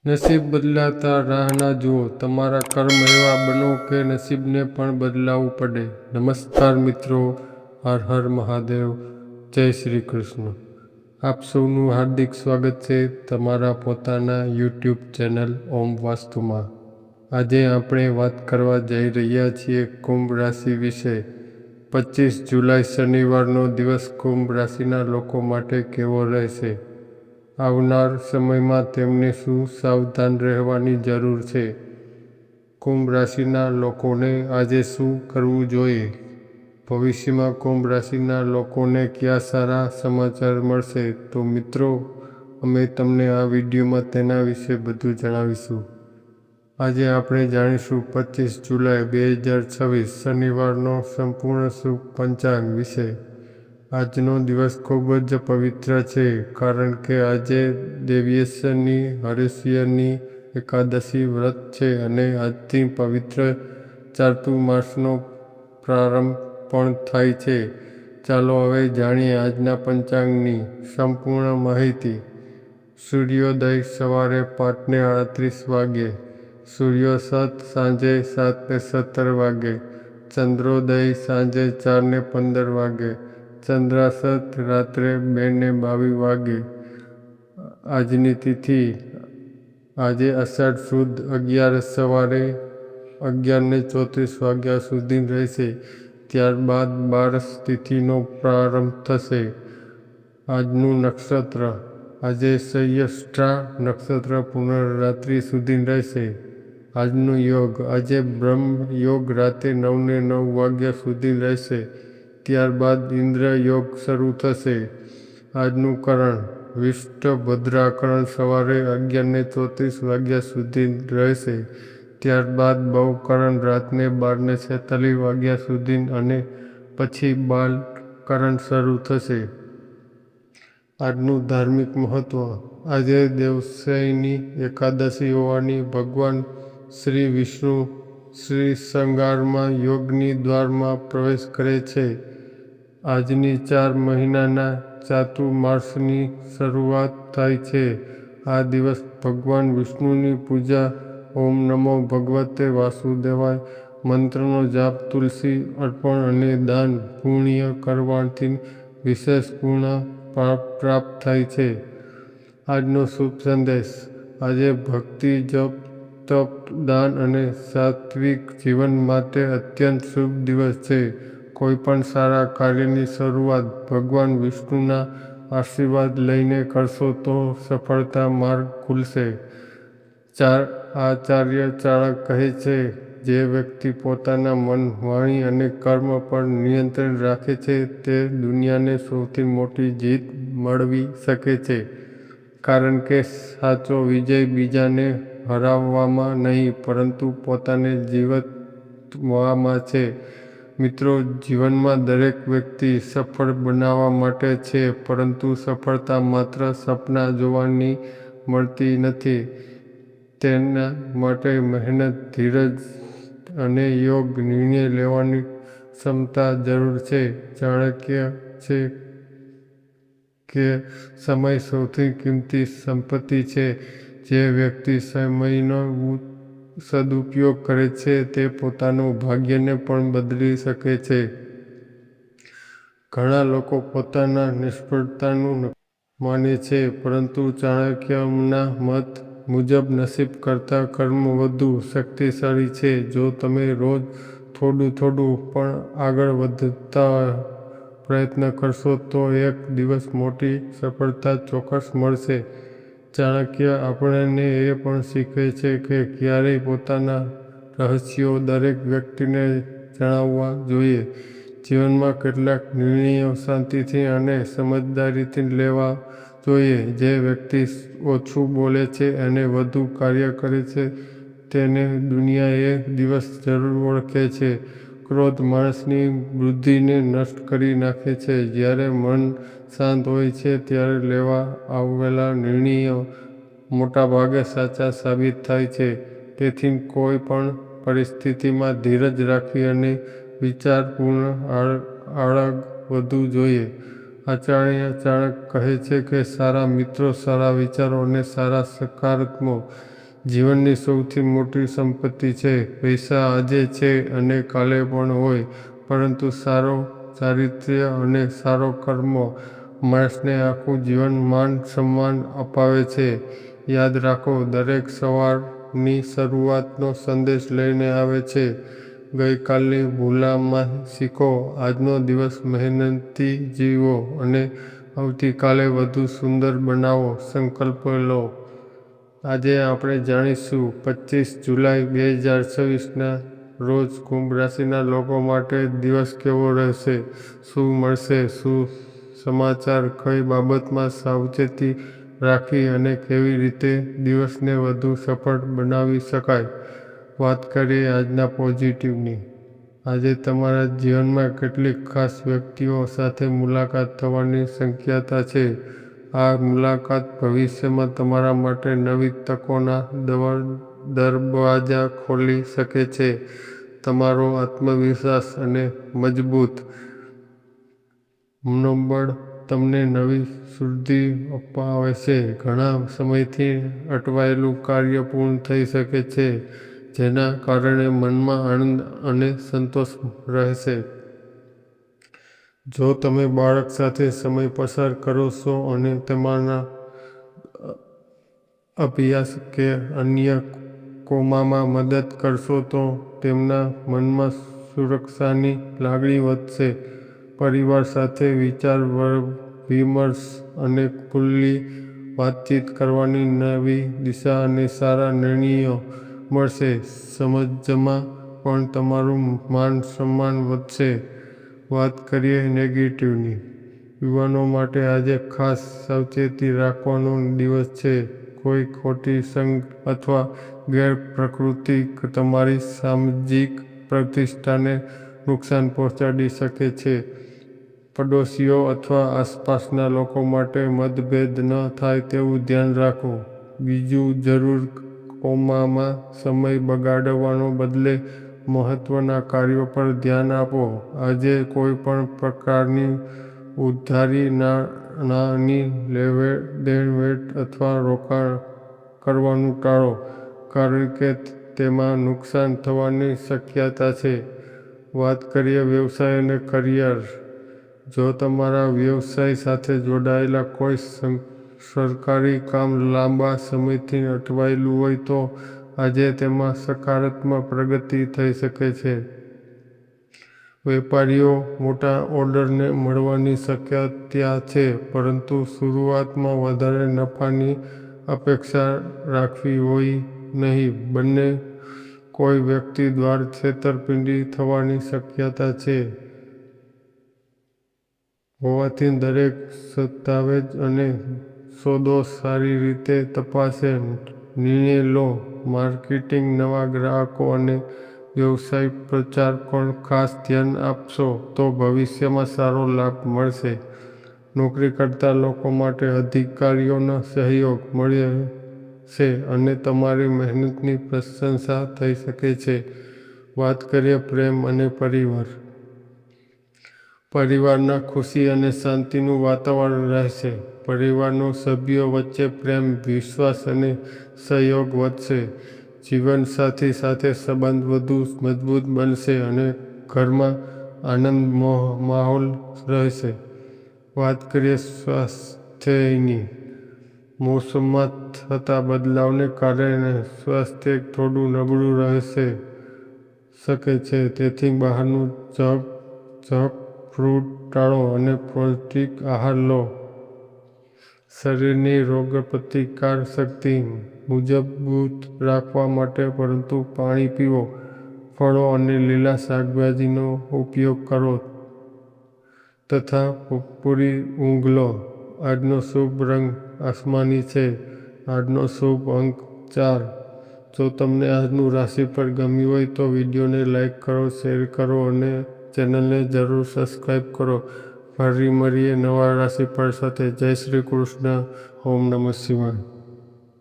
નસીબ બદલાતા રાહ ના જુઓ, તમારા કર્મ એવા બનો કે નસીબને પણ બદલાવવું પડે. નમસ્કાર મિત્રો, હર હર મહાદેવ, જય શ્રી કૃષ્ણ. આપ સૌનું હાર્દિક સ્વાગત છે તમારા પોતાના યુટ્યુબ ચેનલ ઓમ વાસ્તુમાં. આજે આપણે વાત કરવા જઈ રહ્યા છીએ કુંભ રાશિ વિશે. 25 જુલાઈ શનિવારનો દિવસ કુંભ રાશિના લોકો માટે કેવો રહેશે? આવનાર સમયમાં તેમને શું સાવધાન રહેવાની જરૂર છે? કુંભ રાશિના લોકોને આજે શું કરવું જોઈએ? ભવિષ્યમાં કુંભ રાશિના લોકોને કયા સારા સમાચાર મળશે? તો મિત્રો, અમે તમને આ વિડીયોમાં તેના વિશે બધું જણાવીશું. આજે આપણે જાણીશું 25 જુલાઈ 2026 શનિવારનો સંપૂર્ણ શુભ પંચાંગ વિશે. આજનો દિવસ ખૂબ જ પવિત્ર છે કારણ કે આજે દેવયસ્યની હરિશ્યની એકાદશી વ્રત છે અને આજથી પવિત્ર ચાતુર્માસનો પ્રારંભ પણ થાય છે. ચાલો હવે જાણીએ આજના પંચાંગની સંપૂર્ણ માહિતી. સૂર્યોદય સવારે 5:38 વાગે, સૂર્યાસ્ત સાંજે 7:17 વાગે, ચંદ્રોદય સાંજે 4:15 વાગે, ચંદ્રાસ્ત રાત્રે 2:22 વાગે. આજની તિથિ: આજે અષાઢ સુદ 11 સવારે 11:34 વાગ્યા સુધી રહેશે. ત્યારબાદ બારસ તિથિનો પ્રારંભ થશે. આજનું નક્ષત્ર: આજે સંશ્લેષા નક્ષત્ર પૂર્ણરાત્રિ સુધી રહેશે. આજનો યોગ: આજે બ્રહ્મ યોગ રાતે 9:09 વાગ્યા સુધી રહેશે. ત્યારબાદ ઇન્દ્ર યોગ શરૂ થશે. આજનું કરણ: વિષ્ટભદ્રા કરણ સવારે 11:34 વાગ્યા સુધી રહેશે. ત્યારબાદ બહુકરણ રાતને 12:46 વાગ્યા સુધી અને પછી બાલ કરણ શરૂ થશે. આજનું ધાર્મિક મહત્વ: આજે દેવશયની એકાદશી હોવાથી ભગવાન શ્રી વિષ્ણુ શ્રીશૃંગારમાં યોગની દ્વારમાં પ્રવેશ કરે છે. આજથી 4 મહિનાના ચાતુર્માસની શરૂઆત થાય છે. આ દિવસ ભગવાન વિષ્ણુની પૂજા, ઓમ નમો ભગવતે વાસુદેવાય મંત્રનો જાપ, તુલસી અર્પણ અને દાન પુણ્ય કરવાથી વિશેષ પુણ્ય પ્રાપ્ત થાય છે. આજનો શુભ સંદેશ: આજે ભક્તિ, જપ, તપ, દાન અને સાત્વિક જીવન માટે અત્યંત શુભ દિવસ છે. કોઈપણ સારા કાર્યની શરૂઆત ભગવાન વિષ્ણુના આશીર્વાદ લઈને કરશો તો સફળતા માર્ગ ખુલશે. આચાર્ય ચાણક્ય કહે છે, જે વ્યક્તિ પોતાના મન, વાણી અને કર્મ પર નિયંત્રણ રાખે છે તે દુનિયાને સૌથી મોટી જીત મેળવી શકે છે. કારણ કે સાચો વિજય બીજાને હરાવવામાં નહીં પરંતુ પોતાને જીતવામાં છે. મિત્રો, જીવનમાં દરેક વ્યક્તિ સફળ બનવા માટે છે પરંતુ સફળતા માત્ર સપના જોવાથી મળતી નથી. તેના માટે મહેનત, ધીરજ અને યોગ્ય નિર્ણય લેવાની ક્ષમતા જરૂર છે. ચાણક્ય કહે છે કે સમય સૌથી કિંમતી સંપત્તિ છે. જે વ્યક્તિ સમયનો સદુપયોગ કરે છે તે પોતાના ભાગ્યને પણ બદલી શકે છે. ઘણા લોકો પોતાના નિષ્ફળતાનું માને છે પરંતુ ચાણક્યના મત મુજબ નસીબ કરતાં કર્મ વધુ શક્તિશાળી છે. જો તમે રોજ થોડું પણ આગળ વધવા પ્રયત્ન કરશો તો એક દિવસ મોટી સફળતા ચોક્કસ મળશે. ચાણક્ય આપણને એ પણ શીખવે છે કે ક્યારેય પોતાના રહસ્યો દરેક વ્યક્તિને જણાવવા જોઈએ. જીવનમાં કેટલાક નિર્ણયો શાંતિથી અને સમજદારીથી લેવા જોઈએ. જે વ્યક્તિ ઓછું બોલે છે અને વધુ કાર્ય કરે છે તેને દુનિયા એક દિવસ જરૂર ઓળખે છે. ક્રોધ માણસની બુદ્ધિને નષ્ટ કરી નાખે છે. જ્યારે મન શાંત હોય છે ત્યારે લેવા આવેલા નિર્ણયો મોટાભાગે સાચા સાબિત થાય છે. તેથી કોઈ પણ પરિસ્થિતિમાં ધીરજ રાખવી અને વિચારપૂર્વક આગળ વધવું જોઈએ. આચાર્ય ચાણક્ય કહે છે કે સારા મિત્રો, સારા વિચારો અને સારા સકારાત્મક જીવનની સૌથી મોટી સંપત્તિ છે. પૈસા આજે છે અને કાલે પણ હોય, પરંતુ સારો ચારિત્ર્ય અને સારો કર્મ માણસને આખું જીવન માન સન્માન અપાવે છે. યાદ રાખો, દરેક સવારની શરૂઆતનો સંદેશ લઈને આવે છે. ગઈકાલની ભૂલમાંથી શીખો, આજનો દિવસ મહેનતથી જીવો અને આવતીકાલે વધુ સુંદર બનાવો. સંકલ્પ લો. આજે આપણે જાણીશું 25 જુલાઈ 2026ના રોજ કુંભ રાશિના લોકો માટે દિવસ કેવો રહેશે, શું મળશે, શું સમાચાર, કઈ બાબતમાં સાવચેતી રાખવી અને કેવી રીતે દિવસને વધુ સફળ બનાવી શકાય. વાત કરીએ આજના પોઝિટિવની. આજે તમારા જીવનમાં કેટલીક ખાસ વ્યક્તિઓ સાથે મુલાકાત થવાની શક્યતા છે. આ મુલાકાત ભવિષ્યમાં તમારા માટે નવી તકોના દરવાજા ખોલી શકે છે. તમારો આત્મવિશ્વાસ અને મજબૂત મનોબળ તમને નવી સ્ફૂર્તિ અપાવશે. ઘણા સમયથી અટવાયેલું કાર્ય પૂર્ણ થઈ શકે છે, જેના કારણે મનમાં આનંદ અને સંતોષ રહેશે. જો તમે બાળક સાથે સમય પસાર કરો છો અને તેમના અભ્યાસ કે અન્ય કામમાં મદદ કરશો, તો તેમના મનમાં સુરક્ષાની લાગણી વધશે. પરિવાર સાથે વિચાર વિમર્શ અને ખુલ્લી વાતચીત કરવાની નવી દિશા અને સારા નિર્ણયો મળશે. સમાજમાં પણ તમારું માન સન્માન વધશે. વાત કરીએ નેગેટિવની. યુવાનો માટે આજે ખાસ સાવચેતી રાખવાનો દિવસ છે. કોઈ ખોટી સંગત અથવા ગેરપ્રવૃત્તિ તમારી સામાજિક પ્રતિષ્ઠાને નુકસાન પહોંચાડી શકે છે. પડોશીઓ અથવા આસપાસના લોકો માટે મતભેદ ન થાય તેવું ધ્યાન રાખો. બીજું, જરૂર કામમાં સમય બગાડવાને બદલે મહત્વના કાર્યો પર ધ્યાન આપો. આજે કોઈ પણ પ્રકારની ઉધારી, નાણાંની લેવડદેવડ અથવા રોકાણ કરવાનું ટાળો, કારણ કે તેમાં નુકસાન થવાની શક્યતા છે. વાત કરીએ વ્યવસાય અને કરિયર. જો તમારા વ્યવસાય સાથે જોડાયેલા કોઈ સરકારી કામ લાંબા સમયથી અટવાયેલું હોય, તો આજે તેમાં સકારાત્મક પ્રગતિ થઈ શકે છે. વેપારીઓ મોટા ઓર્ડરને મળવાની શક્યતા છે, પરંતુ શરૂઆતમાં વધારે નફાની અપેક્ષા રાખવી જોઈએ નહીં. બંને કોઈ વ્યક્તિ દ્વારા છેતરપિંડી થવાની શક્યતા છે. હોવાથી દરેક દસ્તાવેજ અને સોદો સારી રીતે તપાસીને નિર્ણય લો. માર્કેટિંગ, નવા ગ્રાહકો અને વ્યવસાયિક પ્રચાર પર ખાસ ધ્યાન આપશો તો ભવિષ્યમાં સારો લાભ મળશે. નોકરી કરતા લોકો માટે અધિકારીઓનો સહયોગ મળશે અને તમારી મહેનતની પ્રશંસા થઈ શકે છે. વાત કરીએ પ્રેમ અને પરિવાર. પરિવારમાં ખુશી અને શાંતિનું વાતાવરણ રહેશે. પરિવારના સભ્યો વચ્ચે પ્રેમ, વિશ્વાસ અને સહયોગ વધશે. જીવનસાથી સાથે સંબંધ વધુ મજબૂત બનશે અને ઘરમાં આનંદનો માહોલ રહેશે. વાત કરીએ સ્વાસ્થ્યની. મોસમમાં થતા બદલાવને કારણે સ્વાસ્થ્ય થોડું નબળું રહી શકે છે. તેથી બહારનું જંક ફૂડ ટાળો અને પૌષ્ટિક આહાર લો. શરીરની રોગપ્રતિકારક શક્તિ મજબૂત રાખવા માટે પૂરતું પાણી પીવો. ફળો અને લીલા શાકભાજીનો ઉપયોગ કરો તથા પૂરી ઊંઘ લો. આજનો શુભ રંગ આસમાની છે. આજનો શુભ અંક 4. જો તમને આજનું રાશિફળ ગમ્યું હોય તો વિડીયોને લાઈક કરો, શેર કરો અને ચેનલને જરૂર સબસ્ક્રાઈબ કરો. ફરી મળીએ નવા રાશિફળ સાથે. જય શ્રી કૃષ્ણ. ઓમ નમઃ શિવાય.